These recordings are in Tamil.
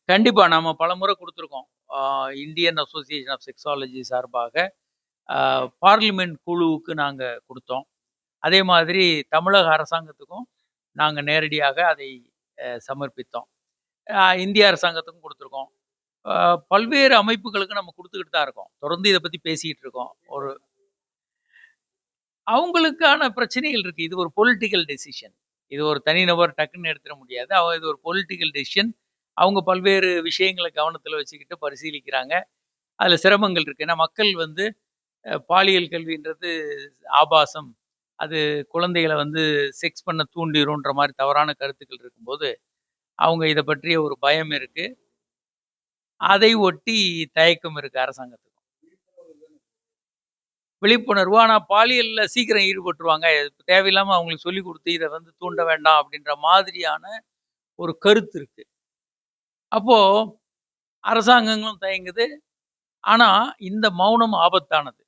கண்டிப்பா. நாம பலமுறை குடுத்துருக்கோம். ஆ இந்தியன் அசோசியேஷன் ஆஃப் செக்ஸாலஜி சார்பாக பார்லிமென்ட் குழுவுக்கு நாங்க குடுத்தோம். அதே மாதிரி தமிழக அரசாங்கத்துக்கும் நாங்க நேரடியாக அதை சமர்ப்பித்தோம். இந்திய அரசாங்கத்துக்கும் குடுத்துருக்கோம். அ பல்வேறு அமைப்புகளுக்கு நம்ம குடுத்துக்கிட்டு தான் இருக்கோம். தொடர்ந்து இத பத்தி பேசிட்டு இருக்கோம். அவங்களுக்கான பிரச்சனைகள் இருக்கு. இது ஒரு பொலிட்டிக்கல் டெசிஷன். இது ஒரு தனிநபர் டக்குன்னு எடுத்துற முடியாது. இது ஒரு பொலிட்டிக்கல் டெசிஷன். அவங்க பல்வேறு விஷயங்கள கவனத்துல வச்சுக்கிட்டு பரிசீலிக்கிறாங்க. அதுல சிரமங்கள் இருக்கு. ஏன்னா மக்கள் வந்து பாலியல் கல்வின்றது ஆபாசம். அது குழந்தைகள வந்து செக்ஸ் பண்ண தூண்டிரும்ன்ற மாரி தவறான கருத்துக்கள் இருக்கும்போது, அவங்க இத பற்றிய ஒரு பயம் இருக்கு. அதை ஒட்டி தயக்கம் இருக்கு அரசாங்கத்துக்கு. விழிப்புணர்வு. ஆனா பாலியல்ல சீக்கிரம் ஈடுபட்டுருவாங்க. தேவையில்லாம அவங்களுக்கு சொல்லிக் குடுத்து இத வந்து தூண்ட வேண்டாம் அப்படின்ற மாதிரியான ஒரு கருத்து இருக்கு. அப்போ அரசாங்கங்களும் தயங்குது. ஆனா இந்த மௌனம் ஆபத்தானது.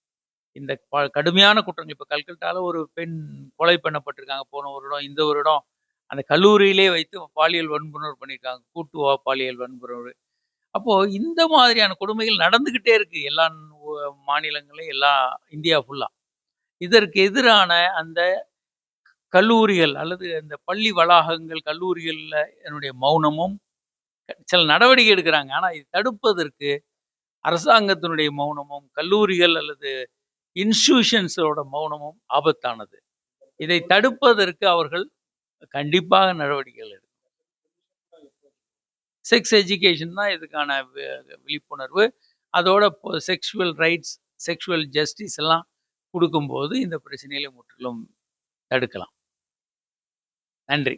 இந்த கடுமையான குற்றங்கள் இப்ப கல்கட்டால ஒரு பெண் கொலை பண்ணப்பட்டிருக்காங்க போன வருடம். இந்த வருடம் அந்த கல்லூரியிலே வைத்து பாலியல் வன்புணர்வு பண்ணியிருக்காங்க. பாலியல் வன்புணர்வு. அப்போ இந்த மாதிரியான கொடுமைகள் நடந்துகிட்டே இருக்கு. எல்லா மாநிலங்கள்லயும் இந்தியா ஃபுல்லா. இதற்கு எதிரான அந்த கல்லூரிகள் அல்லது அந்த பள்ளி வளாகங்கள், கல்லூரிகள்ல என்னுடைய மௌனமும் சில நடவடிக்கை எடுக்குறாங்க. ஆனா இத தடுப்பதற்கு அரசாங்கத்தினுடைய மௌனமும், கல்லூரிகள் அல்லது இன்ஸ்டிடியூஷன்ஸோட மௌனமும் ஆபத்தானது. இதை தடுப்பதற்கு அவர்கள் கண்டிப்பாக நடவடிக்கைகள் எடுக்கணும். செக்ஸ் எஜுகேஷன் தான் இதுக்கான விழிப்புணர்வு. அதோட செக்சுவல் ரைட்ஸ், செக்சுவல் ஜஸ்டிஸ் எல்லாம் குடுக்கும்போது இந்த பிரச்சனைகளை முற்றிலும் தடுக்கலாம். நன்றி.